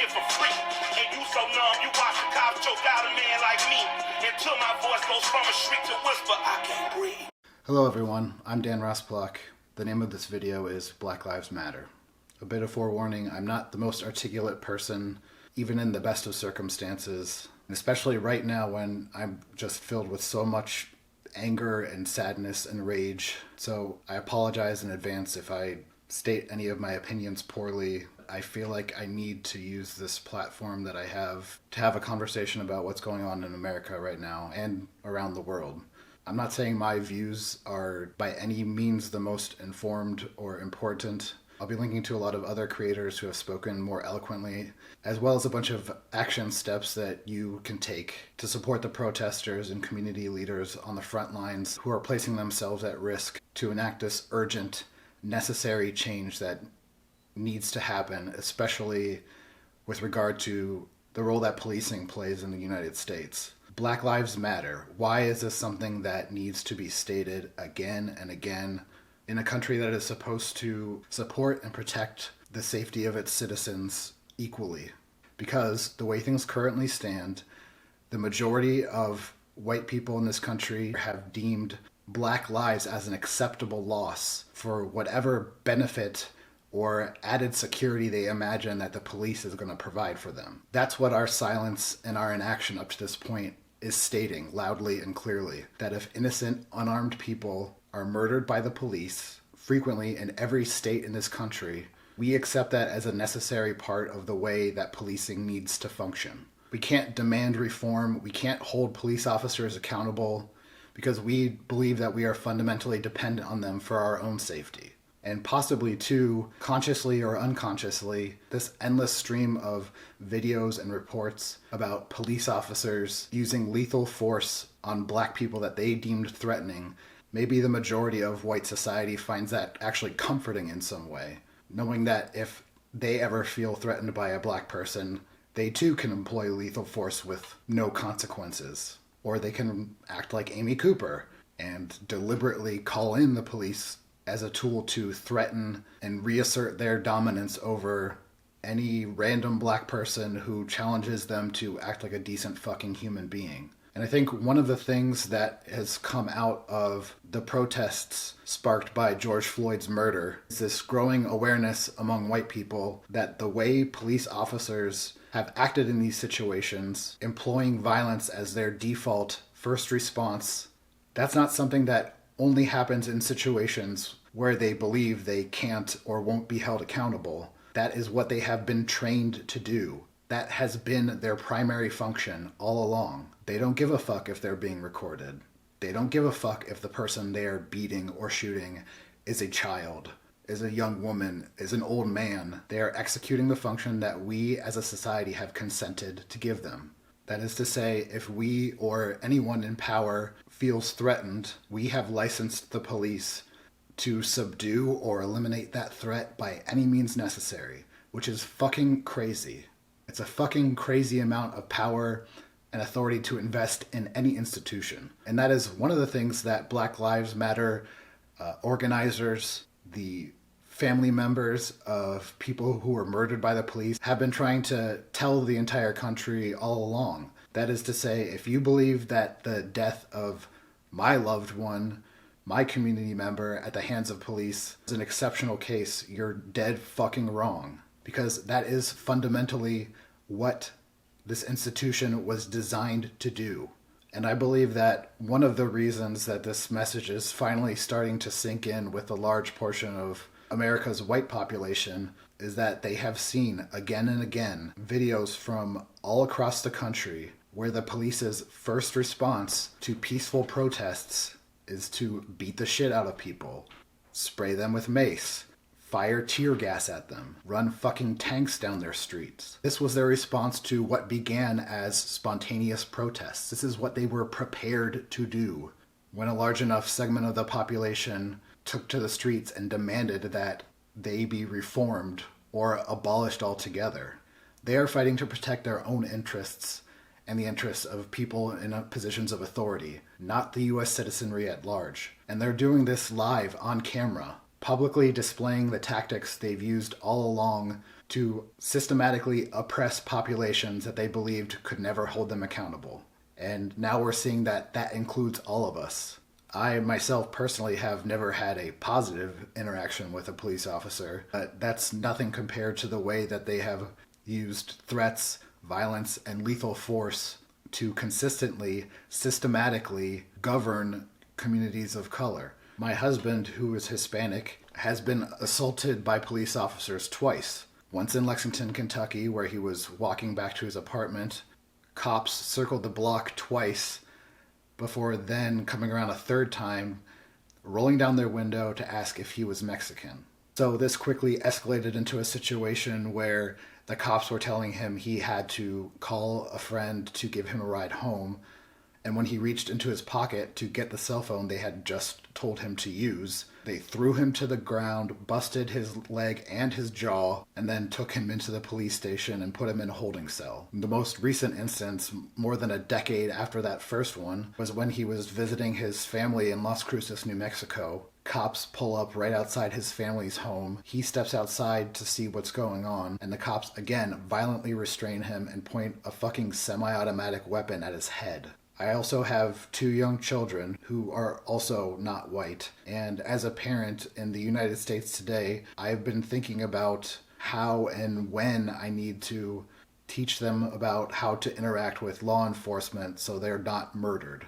shit for free. And you so numb, you watch the cops choke out a man like me. Until my voice goes from a shriek to whisper, I can't breathe. Hello everyone, I'm Dan Rosplock. The name of this video is Black Lives Matter. A bit of forewarning, I'm not the most articulate person, even in the best of circumstances, especially right now when I'm just filled with so much anger and sadness and rage. So I apologize in advance if I state any of my opinions poorly. I feel like I need to use this platform that I have to have a conversation about what's going on in America right now and around the world. I'm not saying my views are by any means the most informed or important. I'll be linking to a lot of other creators who have spoken more eloquently, as well as a bunch of action steps that you can take to support the protesters and community leaders on the front lines who are placing themselves at risk to enact this urgent, necessary change that needs to happen, especially with regard to the role that policing plays in the United States. Black Lives Matter. Why is this something that needs to be stated again and again in a country that is supposed to support and protect the safety of its citizens equally? Because the way things currently stand, the majority of white people in this country have deemed Black lives as an acceptable loss for whatever benefit or added security they imagine that the police is going to provide for them. That's what our silence and our inaction up to this point is stating loudly and clearly, that if innocent, unarmed people are murdered by the police, frequently in every state in this country, we accept that as a necessary part of the way that policing needs to function. We can't demand reform, we can't hold police officers accountable, because we believe that we are fundamentally dependent on them for our own safety. And possibly too, consciously or unconsciously, this endless stream of videos and reports about police officers using lethal force on black people that they deemed threatening, maybe the majority of white society finds that actually comforting in some way, knowing that if they ever feel threatened by a black person, they too can employ lethal force with no consequences. Or they can act like Amy Cooper and deliberately call in the police as a tool to threaten and reassert their dominance over any random black person who challenges them to act like a decent fucking human being. And I think one of the things that has come out of the protests sparked by George Floyd's murder is this growing awareness among white people that the way police officers have acted in these situations, employing violence as their default first response, that's not something that only happens in situations where they believe they can't or won't be held accountable. That is what they have been trained to do. That has been their primary function all along. They don't give a fuck if they're being recorded. They don't give a fuck if the person they are beating or shooting is a child, is a young woman, is an old man. They are executing the function that we as a society have consented to give them. That is to say, if we or anyone in power feels threatened, we have licensed the police to subdue or eliminate that threat by any means necessary, which is fucking crazy. It's a fucking crazy amount of power and authority to invest in any institution. And that is one of the things that Black Lives Matter organizers, the family members of people who were murdered by the police, have been trying to tell the entire country all along. That is to say, if you believe that the death of my loved one, my community member at the hands of police is an exceptional case, you're dead fucking wrong. Because that is fundamentally what this institution was designed to do. And I believe that one of the reasons that this message is finally starting to sink in with a large portion of America's white population is that they have seen again and again videos from all across the country where the police's first response to peaceful protests is to beat the shit out of people, spray them with mace, fire tear gas at them, run fucking tanks down their streets. This was their response to what began as spontaneous protests. This is what they were prepared to do when a large enough segment of the population took to the streets and demanded that they be reformed or abolished altogether. They are fighting to protect their own interests and the interests of people in positions of authority, not the U.S. citizenry at large. And they're doing this live on camera. publicly displaying the tactics they've used all along to systematically oppress populations that they believed could never hold them accountable. And now we're seeing that that includes all of us. I myself personally have never had a positive interaction with a police officer, but that's nothing compared to the way that they have used threats, violence, and lethal force to consistently, systematically govern communities of color. My husband, who is Hispanic, has been assaulted by police officers twice. Once in Lexington, Kentucky, where he was walking back to his apartment. Cops circled the block twice before then coming around a third time, rolling down their window to ask if he was Mexican. So this quickly escalated into a situation where the cops were telling him he had to call a friend to give him a ride home. And when he reached into his pocket to get the cell phone they had just told him to use, they threw him to the ground, busted his leg and his jaw, and then took him into the police station and put him in a holding cell. The most recent instance, more than a decade after that first one, was when he was visiting his family in Las Cruces, New Mexico. Cops pull up right outside his family's home. He steps outside to see what's going on, and the cops again violently restrain him and point a fucking semi-automatic weapon at his head. I also have 2 young children who are also not white. And as a parent in the United States today, I've been thinking about how and when I need to teach them about how to interact with law enforcement so they're not murdered.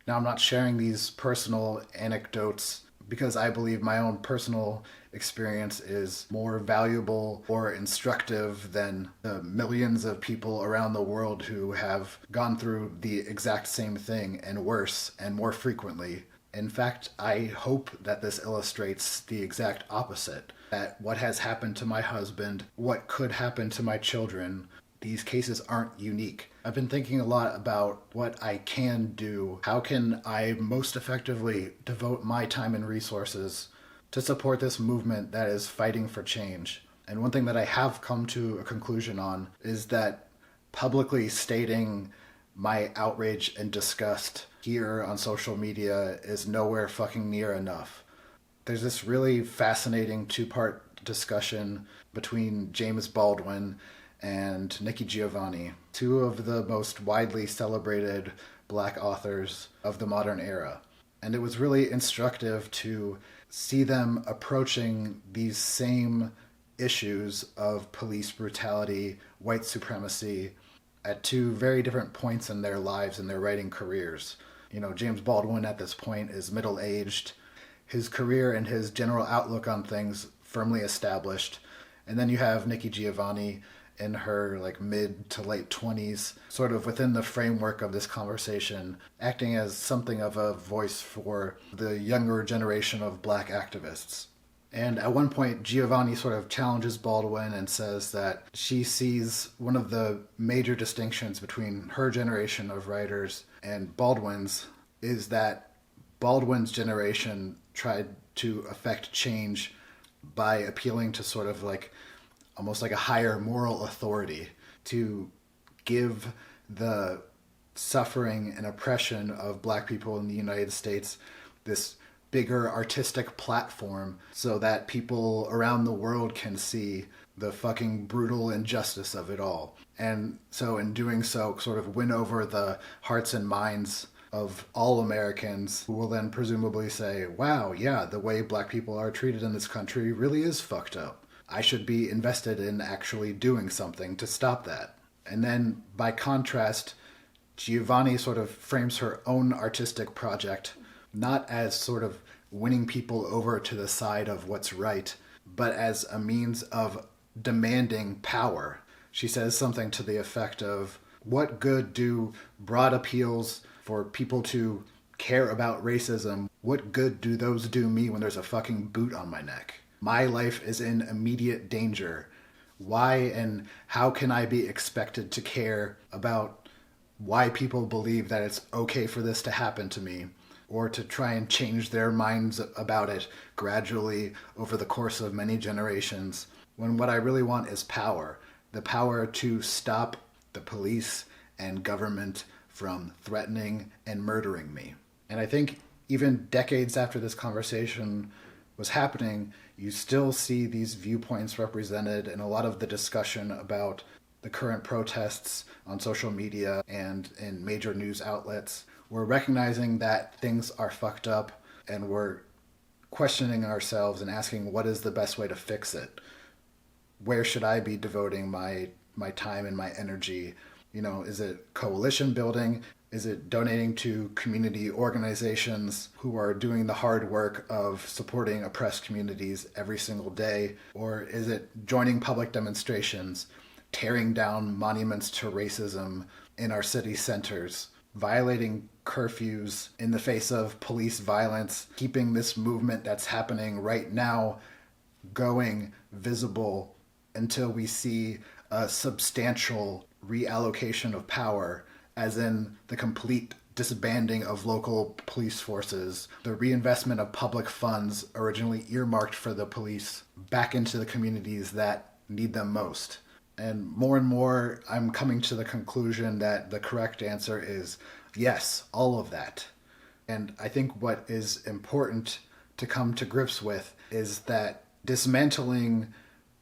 Now, I'm not sharing these personal anecdotes because I believe my own personal experience is more valuable or instructive than the millions of people around the world who have gone through the exact same thing and worse and more frequently. In fact, I hope that this illustrates the exact opposite, that what has happened to my husband, what could happen to my children, these cases aren't unique. I've been thinking a lot about what I can do. How can I most effectively devote my time and resources to support this movement that is fighting for change? And one thing that I have come to a conclusion on is that publicly stating my outrage and disgust here on social media is nowhere fucking near enough. There's this really fascinating 2-part discussion between James Baldwin and Nikki Giovanni, 2 of the most widely celebrated Black authors of the modern era. And it was really instructive to see them approaching these same issues of police brutality, white supremacy, at 2 very different points in their lives and their writing careers. You know, James Baldwin at this point is middle-aged, his career and his general outlook on things firmly established. And then you have Nikki Giovanni in her mid to late 20s, sort of within the framework of this conversation, acting as something of a voice for the younger generation of Black activists. And at one point, Giovanni sort of challenges Baldwin and says that she sees one of the major distinctions between her generation of writers and Baldwin's is that Baldwin's generation tried to affect change by appealing to sort of almost like a higher moral authority to give the suffering and oppression of Black people in the United States this bigger artistic platform so that people around the world can see the fucking brutal injustice of it all. And so in doing so, sort of win over the hearts and minds of all Americans, who will then presumably say, wow, yeah, the way Black people are treated in this country really is fucked up. I should be invested in actually doing something to stop that. And then, by contrast, Giovanni sort of frames her own artistic project not as sort of winning people over to the side of what's right, but as a means of demanding power. She says something to the effect of, what good do broad appeals for people to care about racism? What good do those do me when there's a fucking boot on my neck? My life is in immediate danger. Why and how can I be expected to care about why people believe that it's okay for this to happen to me, or to try and change their minds about it gradually over the course of many generations, when what I really want is power. The power to stop the police and government from threatening and murdering me. And I think even decades after this conversation, was happening, you still see these viewpoints represented in a lot of the discussion about the current protests on social media and in major news outlets. We're recognizing that things are fucked up, and we're questioning ourselves and asking, what is the best way to fix it? Where should I be devoting my time and my energy? You know, is it coalition building? Is it donating to community organizations who are doing the hard work of supporting oppressed communities every single day? Or is it joining public demonstrations, tearing down monuments to racism in our city centers, violating curfews in the face of police violence, keeping this movement that's happening right now going, visible, until we see a substantial reallocation of power, as in the complete disbanding of local police forces, the reinvestment of public funds originally earmarked for the police back into the communities that need them most. And more, I'm coming to the conclusion that the correct answer is yes, all of that. And I think what is important to come to grips with is that dismantling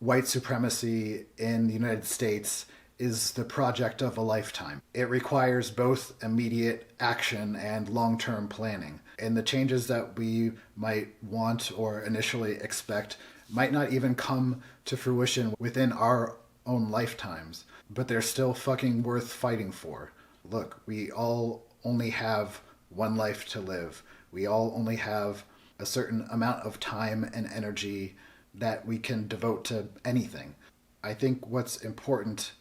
white supremacy in the United States is the project of a lifetime. It requires both immediate action and long-term planning. And the changes that we might want or initially expect might not even come to fruition within our own lifetimes, but they're still fucking worth fighting for. Look, we all only have one life to live. We all only have a certain amount of time and energy that we can devote to anything. I think what's important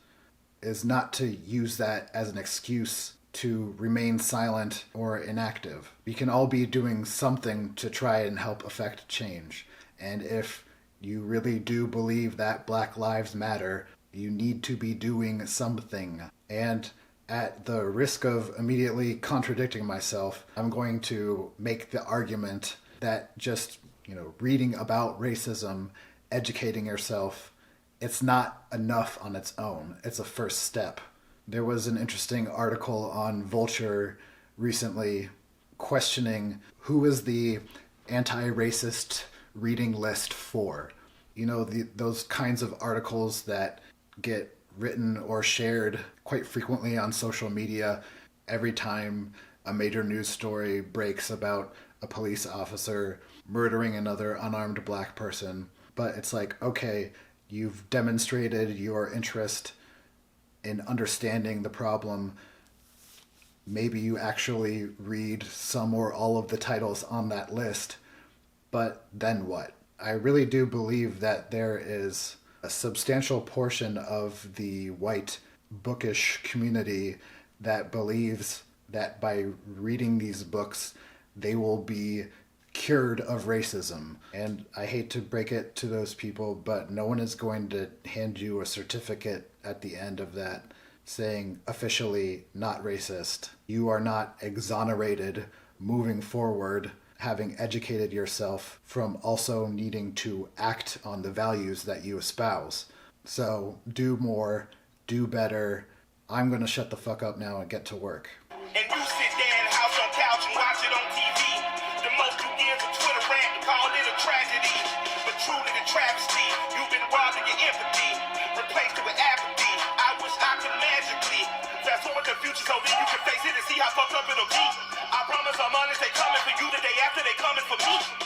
is not to use that as an excuse to remain silent or inactive. We can all be doing something to try and help affect change. And if you really do believe that Black Lives Matter, you need to be doing something. And at the risk of immediately contradicting myself, I'm going to make the argument that just, reading about racism, educating yourself, it's not enough on its own. It's a first step. There was an interesting article on Vulture recently questioning who is the anti-racist reading list for. Those kinds of articles that get written or shared quite frequently on social media every time a major news story breaks about a police officer murdering another unarmed black person. But it's like, okay, you've demonstrated your interest in understanding the problem. Maybe you actually read some or all of the titles on that list, but then what? I really do believe that there is a substantial portion of the white bookish community that believes that by reading these books, they will be cured of racism. And I hate to break it to those people, but no one is going to hand you a certificate at the end of that saying officially not racist. You are not exonerated moving forward, having educated yourself, from also needing to act on the values that you espouse. So do more, do better. I'm going to shut the fuck up now and get to work. And you sit there in house on couch and watch it on TV. The most you give a Twitter rant and call it a tragedy. But truly the travesty, you've been robbed of your empathy, replaced it with apathy. I wish I could magically fast forward the future so then you can face it and see how fucked up it'll be. I promise I'm honest, they coming for you the day after they coming for me.